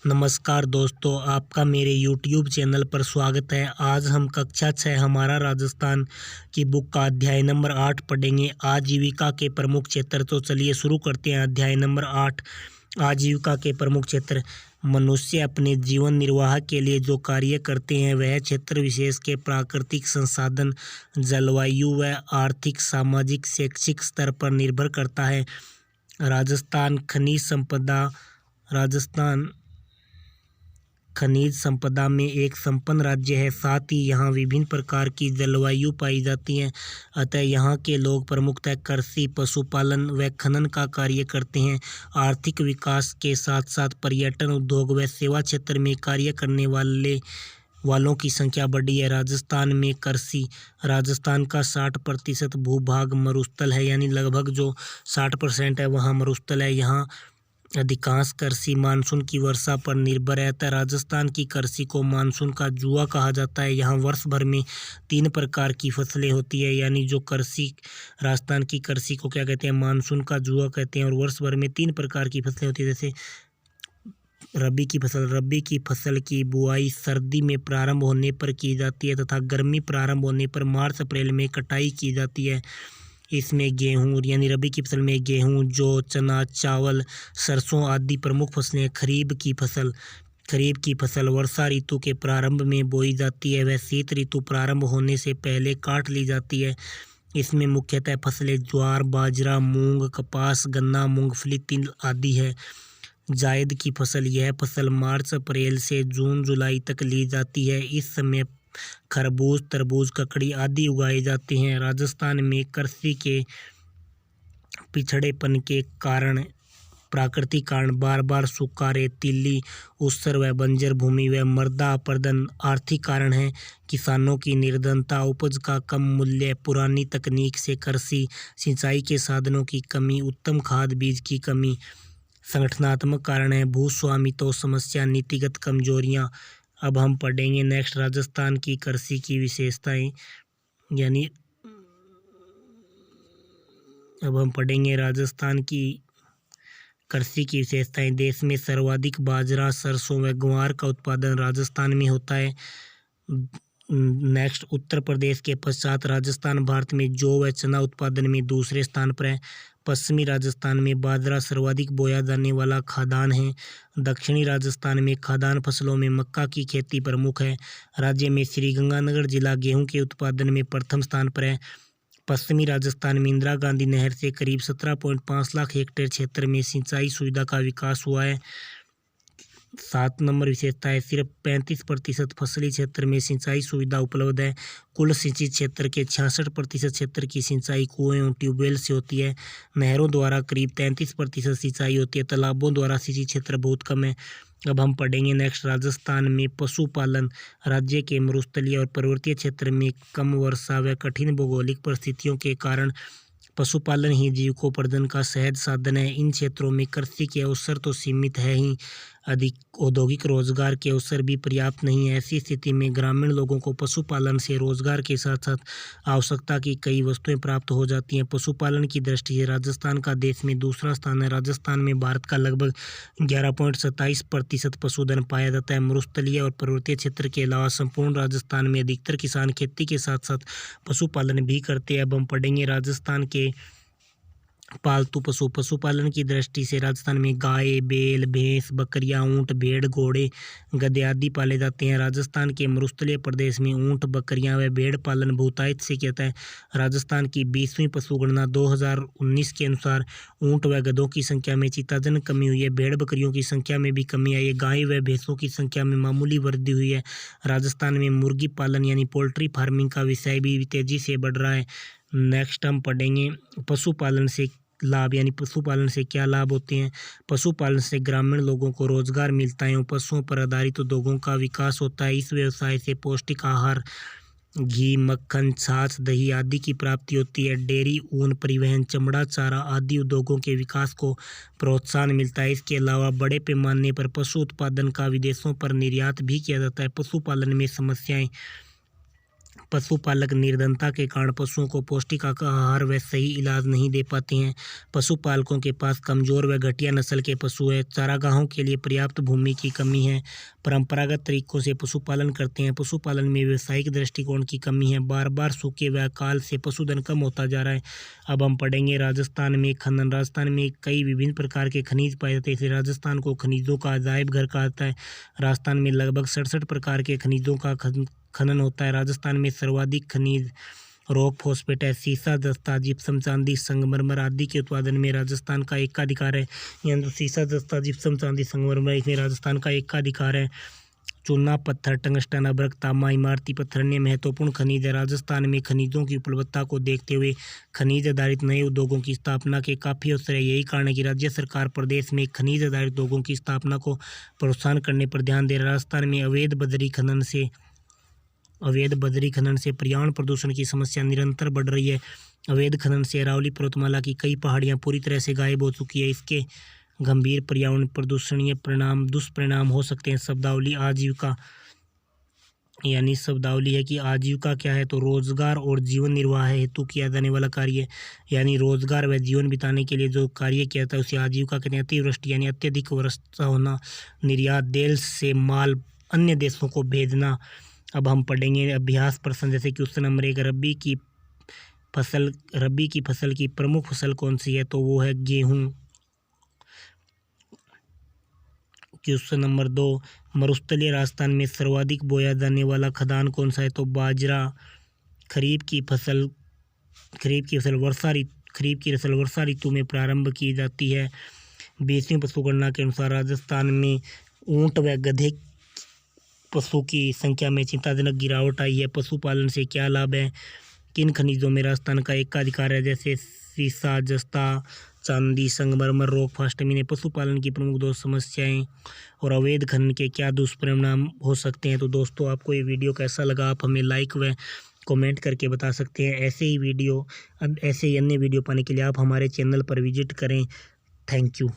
नमस्कार दोस्तों, आपका मेरे YouTube चैनल पर स्वागत है। आज हम कक्षा 6 हमारा राजस्थान की बुक का अध्याय नंबर 8 पढ़ेंगे। आजीविका के प्रमुख क्षेत्र। तो चलिए शुरू करते हैं। अध्याय नंबर 8, आजीविका के प्रमुख क्षेत्र। मनुष्य अपने जीवन निर्वाह के लिए जो कार्य करते हैं वह क्षेत्र विशेष के प्राकृतिक संसाधन, जलवायु व आर्थिक, सामाजिक, शैक्षिक स्तर पर निर्भर करता है। राजस्थान खनिज संपदा में एक संपन्न राज्य है। साथ ही यहाँ विभिन्न प्रकार की जलवायु पाई जाती है। अतः यहाँ के लोग प्रमुखतः कृषि, पशुपालन व खनन का कार्य करते हैं। आर्थिक विकास के साथ साथ पर्यटन, उद्योग व सेवा क्षेत्र में कार्य करने वालों की संख्या बढ़ी है। राजस्थान में कृषि। राजस्थान का 60% भूभाग मरुस्थल है, यानी लगभग जो 60% है वहाँ मरुस्थल है। यहाँ अधिकांश कृषि मानसून की वर्षा पर निर्भर है। अतः राजस्थान की कृषि को मानसून का जुआ कहा जाता है। यहाँ वर्ष भर में 3 प्रकार की फसलें होती है, यानी जो राजस्थान की कृषि को क्या कहते हैं, मानसून का जुआ कहते हैं। और वर्ष भर में 3 प्रकार की फसलें होती है, जैसे रबी की फसल की बुआई सर्दी में प्रारंभ होने पर की जाती है तथा गर्मी प्रारंभ होने पर मार्च अप्रैल में कटाई की जाती है। इसमें गेहूँ यानी रबी की फसल में गेहूँ, जौ, चना, चावल, सरसों आदि प्रमुख फसलें। खरीफ की फसल वर्षा ऋतु के प्रारंभ में बोई जाती है। वह शीत ऋतु प्रारंभ होने से पहले काट ली जाती है। इसमें मुख्यतः फसलें ज्वार, बाजरा, मूंग, कपास, गन्ना, मूंगफली, तिल आदि है। जायद की फसल। यह फसल मार्च अप्रैल से जून जुलाई तक ली जाती है। इस समय खरबूज, तरबूज, ककड़ी आदि उगाए जाते हैं। राजस्थान में कृषि के पिछड़ेपन के कारण, प्राकृतिक कारण, बार बार सूखा, रेतीली, ऊसर व बंजर भूमि व मृदा अपरदन आर्थिक कारण है। किसानों की निर्धनता, उपज का कम मूल्य, पुरानी तकनीक से कृषि, सिंचाई के साधनों की कमी, उत्तम खाद बीज की कमी संगठनात्मक कारण है। भूस्वामित्व समस्या, नीतिगत कमजोरियां। अब हम पढ़ेंगे नेक्स्ट राजस्थान की कृषि की विशेषताएं, यानी अब हम पढ़ेंगे राजस्थान की कृषि की विशेषताएं। देश में सर्वाधिक बाजरा, सरसों व ग्वार का उत्पादन राजस्थान में होता है। नेक्स्ट उत्तर प्रदेश के पश्चात राजस्थान भारत में जौ व चना उत्पादन में दूसरे स्थान पर है। पश्चिमी राजस्थान में बाजरा सर्वाधिक बोया जाने वाला खाद्यान्न है। दक्षिणी राजस्थान में खाद्यान्न फसलों में मक्का की खेती प्रमुख है। राज्य में श्रीगंगानगर जिला गेहूं के उत्पादन में प्रथम स्थान पर है। पश्चिमी राजस्थान में इंदिरा गांधी नहर से करीब 17.5 लाख हेक्टेयर क्षेत्र में सिंचाई सुविधा का विकास हुआ है। 7 नंबर विशेषता है, सिर्फ 35% फसली क्षेत्र में सिंचाई सुविधा उपलब्ध है। कुल सिंचित क्षेत्र के 66% क्षेत्र की सिंचाई कुएं और ट्यूबवेल से होती है। नहरों द्वारा करीब 33% सिंचाई होती है। तालाबों द्वारा सिंचित क्षेत्र बहुत कम है। अब हम पढ़ेंगे नेक्स्ट राजस्थान में पशुपालन। राज्य के मरुस्थलीय और पर्वतीय क्षेत्र में कम वर्षा व कठिन भौगोलिक परिस्थितियों के कारण पशुपालन ही जीविकोपार्जन का सहज साधन है। इन क्षेत्रों में कृषि के अवसर तो सीमित है ही, अधिक औद्योगिक रोजगार के अवसर भी पर्याप्त नहीं है। ऐसी स्थिति में ग्रामीण लोगों को पशुपालन से रोजगार के साथ साथ आवश्यकता की कई वस्तुएं प्राप्त हो जाती हैं। पशुपालन की दृष्टि से राजस्थान का देश में दूसरा स्थान है। राजस्थान में भारत का लगभग 11.27% पशुधन पाया जाता है। मरुस्थलीय और पर्वतीय क्षेत्र के अलावा संपूर्ण राजस्थान में अधिकतर किसान खेती के साथ साथ पशुपालन भी करते हैं। अब हम पढ़ेंगे राजस्थान के पालतू पशुपालन की दृष्टि से राजस्थान में गाय, बैल, भैंस, बकरियां, ऊंट, भेड़, घोड़े, गधे आदि पाले जाते हैं। राजस्थान के मरुस्थलीय प्रदेश में ऊंट, बकरियां व भेड़ पालन बहुतायत से किया जाता है। राजस्थान की 20वीं पशुगणना 2019 के अनुसार ऊंट व गधों की संख्या में चिंताजनक कमी हुई है। भेड़ बकरियों की संख्या में भी कमी आई है। गाय व भैंसों की संख्या में मामूली वृद्धि हुई है। राजस्थान में मुर्गी पालन यानी पोल्ट्री फार्मिंग का विषय भी तेजी से बढ़ रहा है। नेक्स्ट हम पढ़ेंगे पशुपालन से लाभ, यानी पशुपालन से क्या लाभ होते हैं। पशुपालन से ग्रामीण लोगों को रोजगार मिलता है और पशुओं पर आधारित उद्योगों का विकास होता है। इस व्यवसाय से पौष्टिक आहार, घी, मक्खन, छाछ, दही आदि की प्राप्ति होती है। डेयरी, ऊन, परिवहन, चमड़ा, चारा आदि उद्योगों के विकास को प्रोत्साहन मिलता है। इसके अलावा बड़े पैमाने पर पशु उत्पादन का विदेशों पर निर्यात भी किया जाता है। पशुपालन में समस्याएं। पशुपालक निर्धनता के कारण पशुओं को पौष्टिक आहार व सही इलाज नहीं दे पाते हैं। पशुपालकों के पास कमज़ोर व घटिया नस्ल के पशु हैं। चारागाहों के लिए पर्याप्त भूमि की कमी है। परंपरागत तरीकों से पशुपालन करते हैं। पशुपालन में व्यावसायिक दृष्टिकोण की कमी है। बार बार सूखे व अकाल से पशुधन कम होता जा रहा है। अब हम पढ़ेंगे राजस्थान में खनन। राजस्थान में कई विभिन्न प्रकार के खनिज पाए जाते हैं, इसलिए राजस्थान को खनिजों का अजायब घर कहा जाता है। राजस्थान में लगभग 67 प्रकार के खनिजों का खनन होता है। राजस्थान में सर्वाधिक खनिज रॉक फॉस्फेट है। सीसा, जस्ता, जिप्सम, चांदी, संगमरमर आदि के उत्पादन में राजस्थान का एकाधिकार है। यानी सीसा, जस्ता, जिप्सम, चांदी, संगमरमर इसमें राजस्थान का एकाधिकार है। चूना पत्थर, टंगस्टन, अभ्रक, तांबा, इमारती पत्थर अन्य महत्वपूर्ण खनिज है। राजस्थान में खनिजों की उपलब्धता को देखते हुए खनिज आधारित नए उद्योगों की स्थापना के काफ़ी अवसर है। यही कारण है कि राज्य सरकार प्रदेश में खनिज आधारित उद्योगों की स्थापना को प्रोत्साहन करने पर ध्यान दे रहा है। राजस्थान में अवैध बजरी खनन से पर्यावरण प्रदूषण की समस्या निरंतर बढ़ रही है। अवैध खनन से अरावली पर्वतमाला की कई पहाड़ियाँ पूरी तरह से गायब हो चुकी है। इसके गंभीर पर्यावरण प्रदूषणीय दुष्परिणाम हो सकते हैं। शब्दावली आजीविका, यानी शब्दावली है कि आजीविका क्या है, तो रोजगार और जीवन निर्वाह हेतु किया जाने वाला कार्य, यानी रोजगार व जीवन बिताने के लिए जो कार्य किया जाता है उसे आजीविका कहते हैं। अतिवृष्टि यानी अत्यधिक वर्षा होना। निर्यात, देश से माल अन्य देशों को भेजना। अब हम पढ़ेंगे अभ्यास प्रश्न, जैसे क्वेश्चन नंबर 1, रबी की फसल की प्रमुख फसल कौन सी है, तो वो है गेहूँ। क्वेश्चन नंबर 2, मरुस्थलीय राजस्थान में सर्वाधिक बोया जाने वाला खाद्यान्न कौन सा है, तो बाजरा। खरीफ की फसल वर्षा ऋतु में प्रारंभ की जाती है। 20वीं पशुगणना के अनुसार राजस्थान में ऊंट व गधे पशु की संख्या में चिंताजनक गिरावट आई है। पशुपालन से क्या लाभ है? किन खनिजों में राजस्थान का एकाधिकार है, जैसे सीसा, जस्ता, चांदी, संगमरमर, रॉक फास्ट मीन। पशुपालन की प्रमुख 2 समस्याएं और अवैध खनन के क्या दुष्परिणाम हो सकते हैं। तो दोस्तों, आपको ये वीडियो कैसा लगा, आप हमें लाइक व कमेंट करके बता सकते हैं। ऐसे ही अन्य वीडियो पाने के लिए आप हमारे चैनल पर विजिट करें। Thank you.